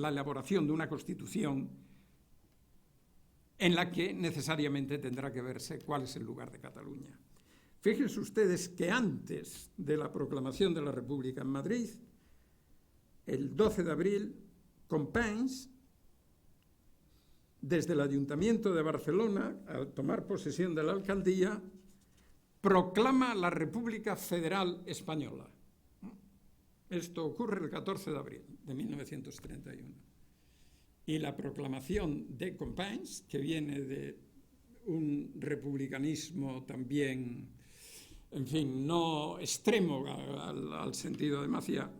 elaboración de una Constitución en la que necesariamente tendrá que verse cuál es el lugar de Cataluña. Fíjense ustedes que antes de la proclamación de la República en Madrid, el 12 de abril, Companys, desde el Ayuntamiento de Barcelona, al tomar posesión de la alcaldía, proclama la República Federal Española. Esto ocurre el 14 de abril de 1931. Y la proclamación de Companys, que viene de un republicanismo también, en fin, no extremo al sentido de Macià,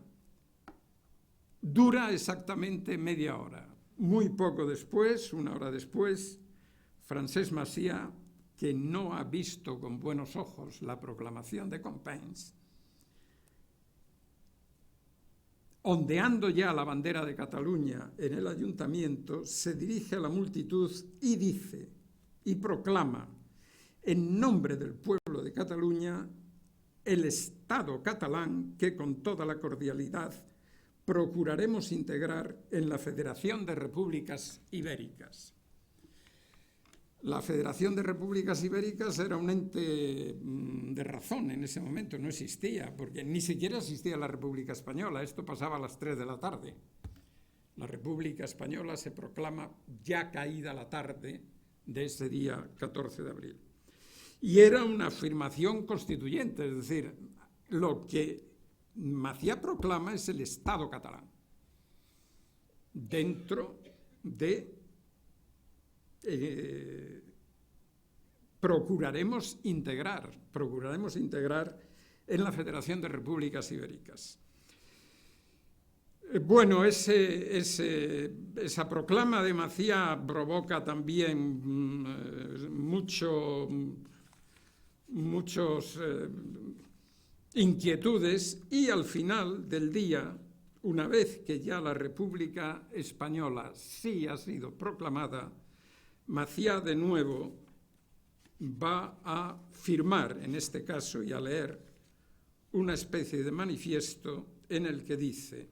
dura exactamente media hora. Muy poco después, una hora después, Francesc Macià, que no ha visto con buenos ojos la proclamación de Companys, ondeando ya la bandera de Cataluña en el ayuntamiento, se dirige a la multitud y dice, y proclama, en nombre del pueblo de Cataluña, el Estado catalán que con toda la cordialidad procuraremos integrar en la Federación de Repúblicas Ibéricas. La Federación de Repúblicas Ibéricas era un ente de razón en ese momento, no existía, porque ni siquiera existía la República Española, esto pasaba a las 3 de la tarde. La República Española se proclama ya caída la tarde de ese día 14 de abril. Y era una afirmación constituyente, es decir, lo que Macià proclama es el Estado catalán, dentro de procuraremos integrar en la Federación de Repúblicas Ibéricas. Bueno, esa proclama de Macià provoca también muchos inquietudes y al final del día, una vez que ya la República Española sí ha sido proclamada, Macià de nuevo va a firmar, en este caso, y a leer una especie de manifiesto en el que dice: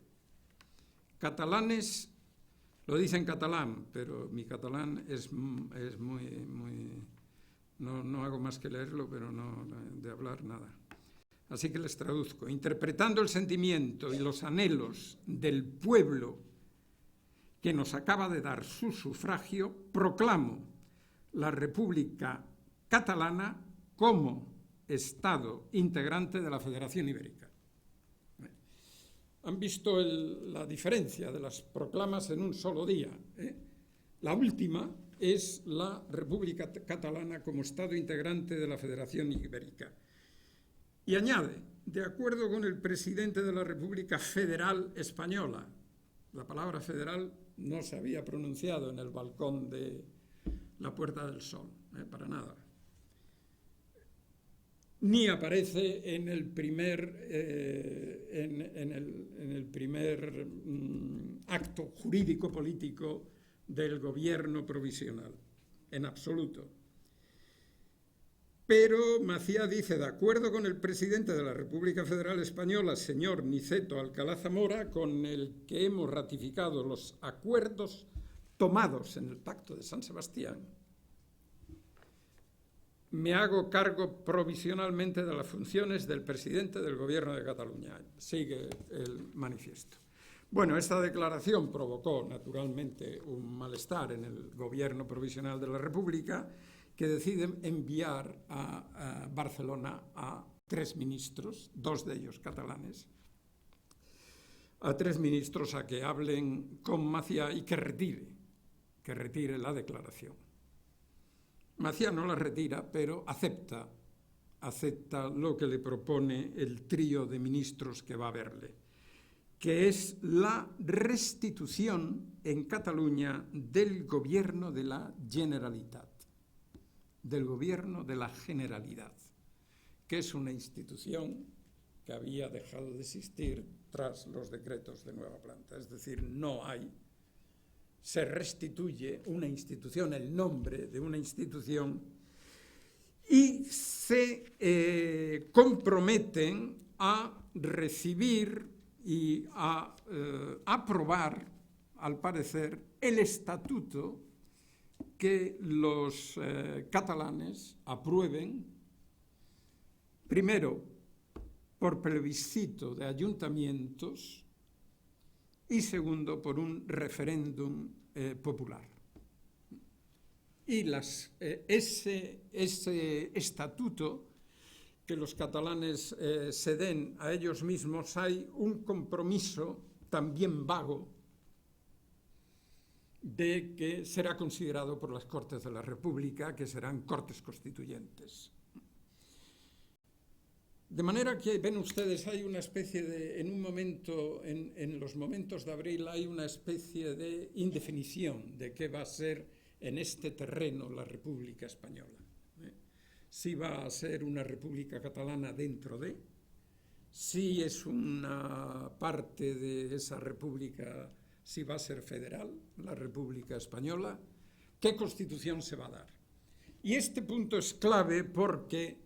catalanes, lo dice en catalán, pero mi catalán es muy no hago más que leerlo, pero no de hablar nada. Así que les traduzco. Interpretando el sentimiento y los anhelos del pueblo que nos acaba de dar su sufragio, proclamo la República Catalana como Estado integrante de la Federación Ibérica. Han visto la diferencia de las proclamas en un solo día. La última es la República Catalana como Estado integrante de la Federación Ibérica. Y añade, de acuerdo con el presidente de la República Federal Española. La palabra federal no se había pronunciado en el balcón de la Puerta del Sol, para nada. Ni aparece en el primer, acto jurídico-político del gobierno provisional, en absoluto. Pero Maciá dice, de acuerdo con el presidente de la República Federal Española, señor Niceto Alcalá Zamora, con el que hemos ratificado los acuerdos tomados en el Pacto de San Sebastián, me hago cargo provisionalmente de las funciones del presidente del Gobierno de Cataluña. Sigue el manifiesto. Bueno, esta declaración provocó naturalmente un malestar en el Gobierno provisional de la República, que deciden enviar a Barcelona a 3 ministros, 2 de ellos catalanes, a 3 ministros a que hablen con Maciá y que retire la declaración. Maciá no la retira, pero acepta lo que le propone el trío de ministros que va a verle, que es la restitución en Cataluña del gobierno de la Generalitat, del gobierno de la Generalidad, que es una institución que había dejado de existir tras los decretos de nueva planta. Es decir, se restituye una institución, el nombre de una institución, y se comprometen a recibir y a aprobar, al parecer, el estatuto que los catalanes aprueben, primero por plebiscito de ayuntamientos y segundo por un referéndum popular. Y ese estatuto que los catalanes se den a ellos mismos, hay un compromiso también vago de que será considerado por las Cortes de la República, que serán Cortes Constituyentes. De manera que, ven ustedes, hay una especie de, en los momentos de abril, hay una especie de indefinición de qué va a ser en este terreno la República Española. Si va a ser una República Catalana dentro de, si es una parte de esa República, si va a ser federal, la República Española, qué constitución se va a dar. Y este punto es clave porque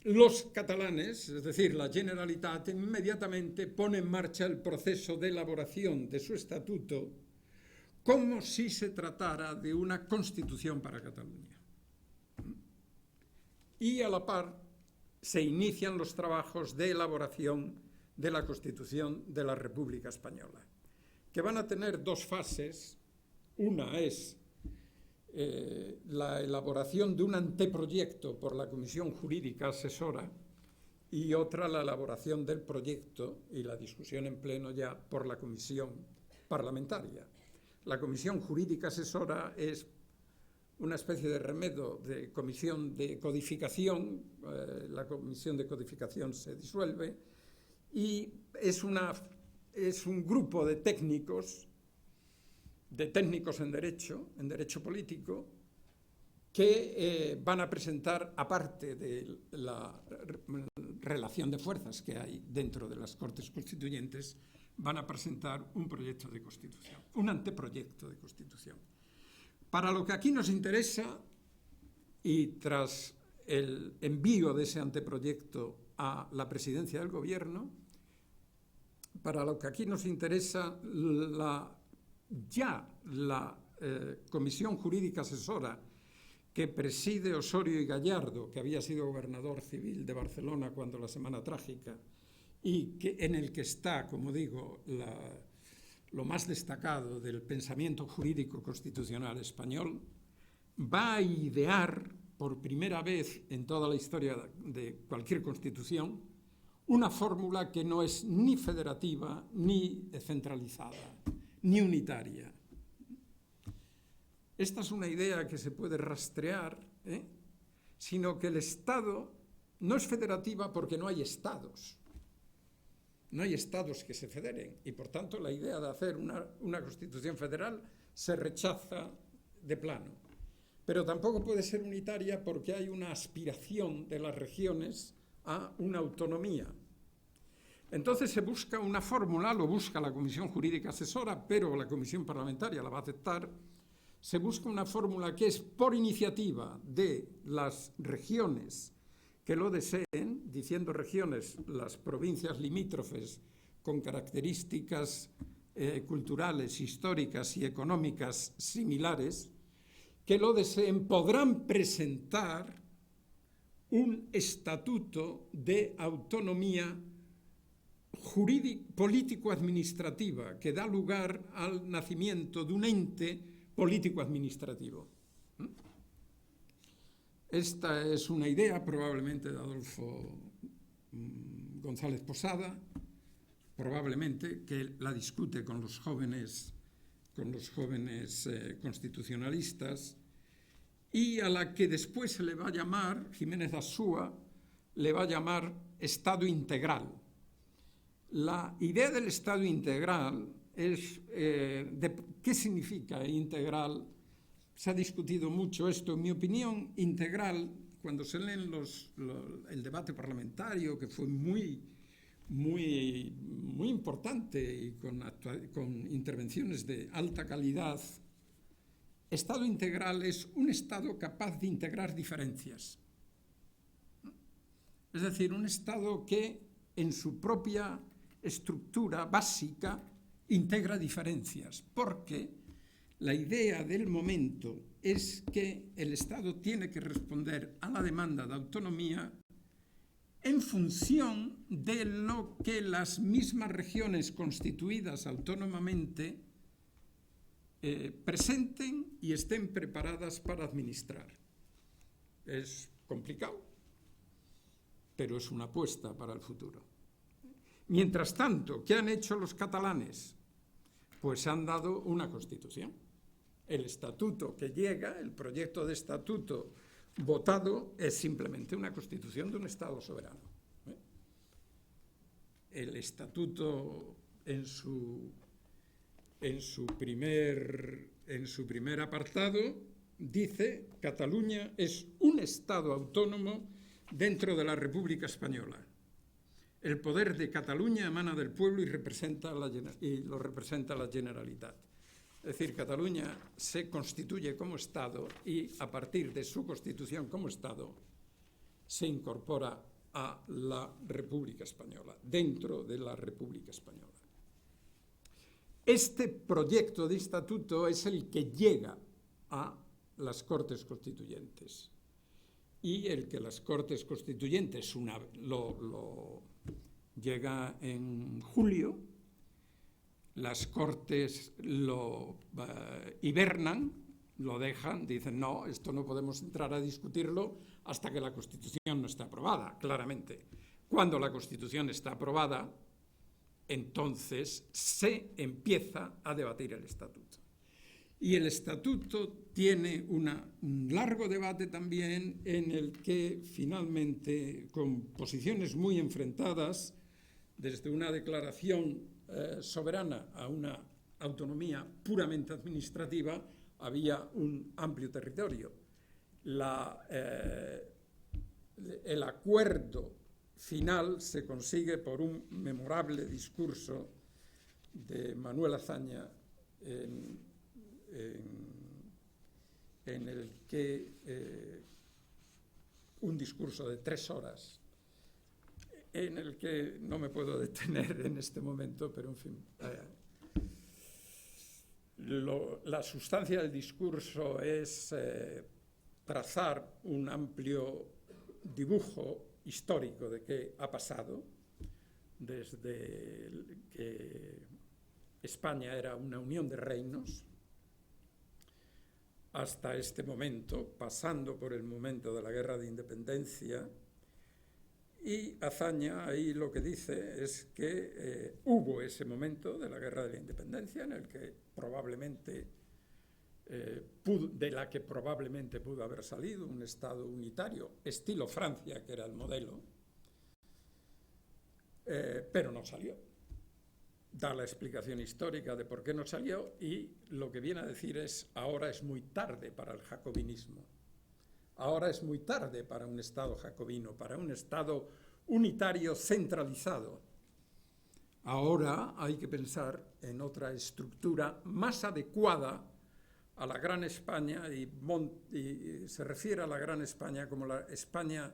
los catalanes, es decir, la Generalitat, inmediatamente pone en marcha el proceso de elaboración de su estatuto como si se tratara de una constitución para Cataluña. Y a la par se inician los trabajos de elaboración de la Constitución de la República Española, que van a tener 2 fases. Una es la elaboración de un anteproyecto por la Comisión Jurídica Asesora y otra la elaboración del proyecto y la discusión en pleno ya por la Comisión Parlamentaria. La Comisión Jurídica Asesora es una especie de remedio de comisión de codificación. La Comisión de Codificación se disuelve y es un grupo de técnicos en derecho político, que van a presentar, aparte de la relación de fuerzas que hay dentro de las Cortes Constituyentes, van a presentar un proyecto de Constitución, un anteproyecto de Constitución. Para lo que aquí nos interesa, y tras el envío de ese anteproyecto a la presidencia del Gobierno, para lo que aquí nos interesa, la Comisión Jurídica Asesora, que preside Osorio y Gallardo, que había sido gobernador civil de Barcelona cuando la Semana Trágica, y en el que está, como digo, lo más destacado del pensamiento jurídico constitucional español, va a idear por primera vez en toda la historia de cualquier constitución una fórmula que no es ni federativa, ni centralizada, ni unitaria. Esta es una idea que se puede rastrear, sino que el Estado no es federativa porque no hay estados. No hay estados que se federen y, por tanto, la idea de hacer una constitución federal se rechaza de plano. Pero tampoco puede ser unitaria porque hay una aspiración de las regiones a una autonomía. Entonces se busca una fórmula, lo busca la Comisión Jurídica Asesora, pero la Comisión Parlamentaria la va a aceptar. Se busca una fórmula que es por iniciativa de las regiones que lo deseen, diciendo regiones, las provincias limítrofes con características culturales, históricas y económicas similares, que lo deseen podrán presentar un estatuto de autonomía político-administrativa que da lugar al nacimiento de un ente político-administrativo. Esta es una idea probablemente de Adolfo González Posada, probablemente que la discute con los jóvenes constitucionalistas, y a la que después se le va a llamar, Jiménez Asúa, le va a llamar Estado integral. La idea del Estado integral es, ¿qué significa integral? Se ha discutido mucho esto. En mi opinión, integral, cuando se leen el debate parlamentario, que fue muy importante y con intervenciones de alta calidad, Estado integral es un Estado capaz de integrar diferencias. Es decir, un Estado que en su propia estructura básica integra diferencias, porque la idea del momento es que el Estado tiene que responder a la demanda de autonomía en función de lo que las mismas regiones constituidas autónomamente presenten y estén preparadas para administrar. Es complicado, pero es una apuesta para el futuro. Mientras tanto, ¿qué han hecho los catalanes? Pues han dado una constitución. El estatuto que llega, el proyecto de estatuto votado, es simplemente una constitución de un Estado soberano. El estatuto en su primer apartado dice: Cataluña es un Estado autónomo dentro de la República Española. El poder de Cataluña emana del pueblo y lo representa la Generalitat. Es decir, Cataluña se constituye como Estado y a partir de su constitución como Estado se incorpora a la República Española, dentro de la República Española. Este proyecto de estatuto es el que llega a las Cortes Constituyentes y el que las Cortes Constituyentes llega en julio. Las Cortes lo hibernan, lo dejan, dicen no, esto no podemos entrar a discutirlo hasta que la Constitución no está aprobada, claramente. Cuando la Constitución está aprobada, entonces se empieza a debatir el Estatuto. Y el Estatuto tiene un largo debate también en el que finalmente, con posiciones muy enfrentadas, desde una declaración soberana a una autonomía puramente administrativa, había un amplio territorio. El acuerdo final se consigue por un memorable discurso de Manuel Azaña en el que un discurso de 3 horas en el que no me puedo detener en este momento, pero en fin. La sustancia del discurso es trazar un amplio dibujo histórico de qué ha pasado desde que España era una unión de reinos hasta este momento, pasando por el momento de la Guerra de Independencia. Y Azaña ahí lo que dice es que hubo ese momento de la Guerra de la Independencia en el que probablemente de la que probablemente pudo haber salido un Estado unitario, estilo Francia, que era el modelo, pero no salió. Da la explicación histórica de por qué no salió y lo que viene a decir es: ahora es muy tarde para el jacobinismo. Ahora es muy tarde para un Estado jacobino, para un Estado unitario centralizado. Ahora hay que pensar en otra estructura más adecuada a la Gran España, y se refiere a la Gran España como la España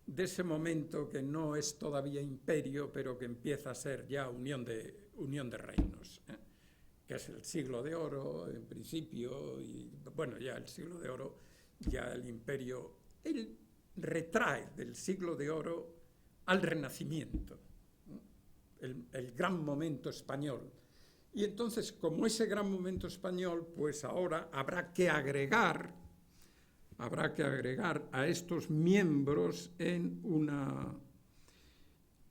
de ese momento que no es todavía imperio, pero que empieza a ser ya unión de reinos, que es el siglo de oro en principio, y bueno, ya el siglo de oro, ya el imperio, él retrae del siglo de oro al Renacimiento, el gran momento español. Y entonces, como ese gran momento español, pues ahora habrá que agregar a estos miembros en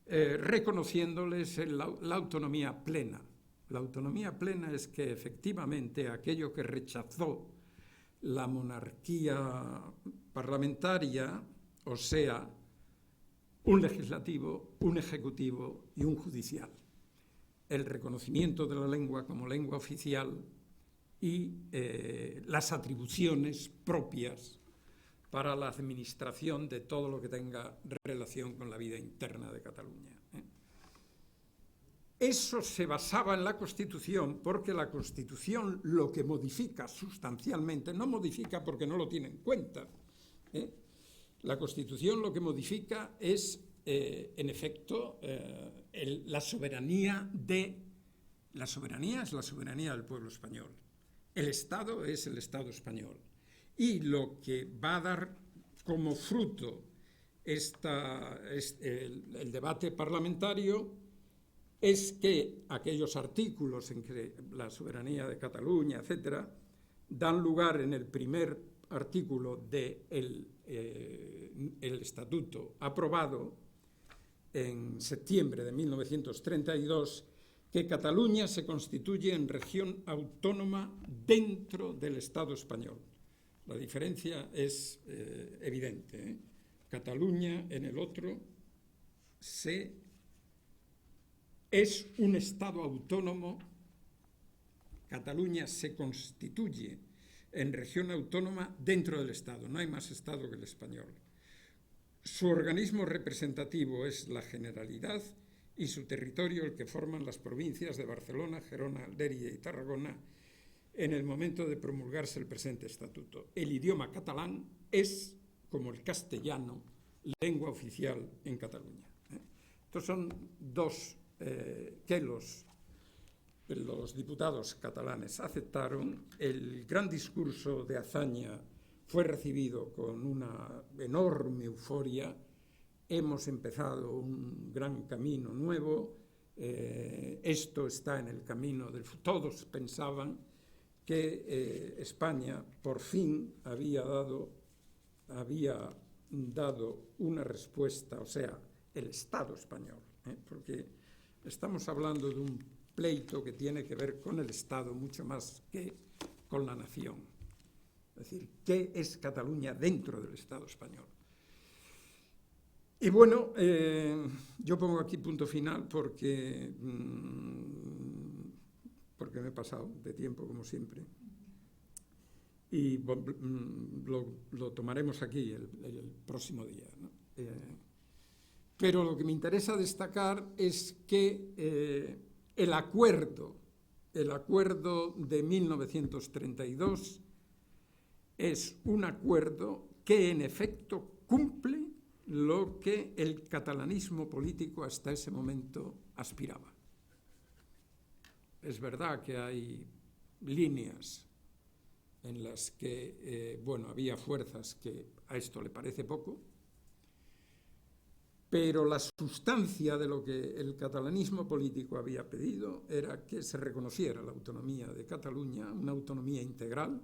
reconociéndoles la autonomía plena. La autonomía plena es que efectivamente aquello que rechazó la monarquía parlamentaria, o sea, un legislativo, un ejecutivo y un judicial. El reconocimiento de la lengua como lengua oficial y las atribuciones propias para la administración de todo lo que tenga relación con la vida interna de Cataluña. Eso se basaba en la Constitución, porque la Constitución lo que modifica sustancialmente, no modifica porque no lo tiene en cuenta, la Constitución lo que modifica es, en efecto, la soberanía la soberanía es la soberanía del pueblo español. El Estado es el Estado español. Y lo que va a dar como fruto el debate parlamentario es que aquellos artículos en que la soberanía de Cataluña, etcétera, dan lugar en el primer artículo del estatuto aprobado en septiembre de 1932, que Cataluña se constituye en región autónoma dentro del Estado español. La diferencia es evidente. Cataluña en el otro es un Estado autónomo. Cataluña se constituye en región autónoma dentro del Estado. No hay más Estado que el español. Su organismo representativo es la Generalidad y su territorio el que forman las provincias de Barcelona, Gerona, Almería y Tarragona en el momento de promulgarse el presente estatuto. El idioma catalán es, como el castellano, lengua oficial en Cataluña. Estos son dos que los diputados catalanes aceptaron. El gran discurso de Azaña fue recibido con una enorme euforia. Hemos empezado un gran camino nuevo. Esto está en el camino del futuro. Todos pensaban que España por fin había dado una respuesta, o sea, el Estado español, porque estamos hablando de un pleito que tiene que ver con el Estado mucho más que con la nación. Es decir, ¿qué es Cataluña dentro del Estado español? Y bueno, yo pongo aquí punto final porque me he pasado de tiempo, como siempre. Y lo tomaremos aquí el próximo día, ¿no? Pero lo que me interesa destacar es que el acuerdo de 1932 es un acuerdo que en efecto cumple lo que el catalanismo político hasta ese momento aspiraba. Es verdad que hay líneas en las que, había fuerzas que a esto le parece poco, pero la sustancia de lo que el catalanismo político había pedido era que se reconociera la autonomía de Cataluña, una autonomía integral,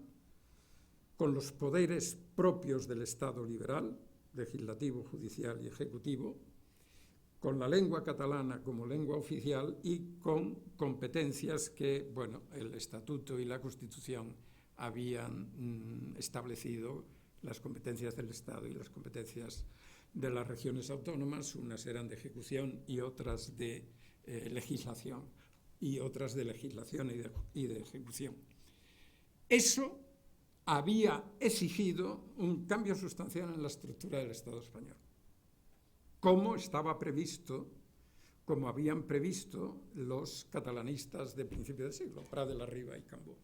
con los poderes propios del Estado liberal, legislativo, judicial y ejecutivo, con la lengua catalana como lengua oficial y con competencias que, el Estatuto y la Constitución habían establecido, las competencias del Estado y las competencias de las regiones autónomas, unas eran de ejecución y otras de legislación, y de ejecución. Eso había exigido un cambio sustancial en la estructura del Estado español, como estaba previsto, como habían previsto los catalanistas de principio de siglo, Prat de la Riba y Cambó.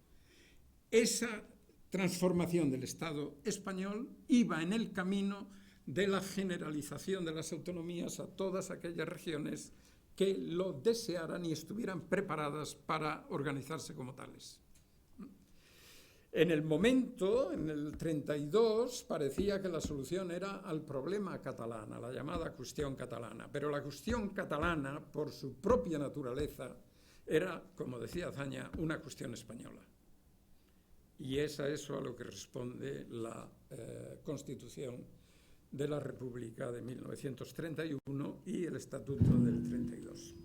Esa transformación del Estado español iba en el camino de la generalización de las autonomías a todas aquellas regiones que lo desearan y estuvieran preparadas para organizarse como tales. En el momento, en el 32, parecía que la solución era al problema catalán, a la llamada cuestión catalana, pero la cuestión catalana, por su propia naturaleza, era, como decía Azaña, una cuestión española. Y es a eso a lo que responde la Constitución de la República de 1931 y el Estatuto del 32.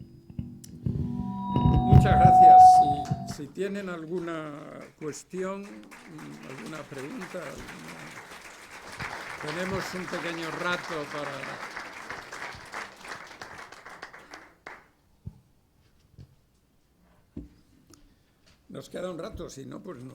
Muchas gracias. Si tienen alguna cuestión, alguna pregunta, tenemos un pequeño rato para... Nos queda un rato, si no, pues no.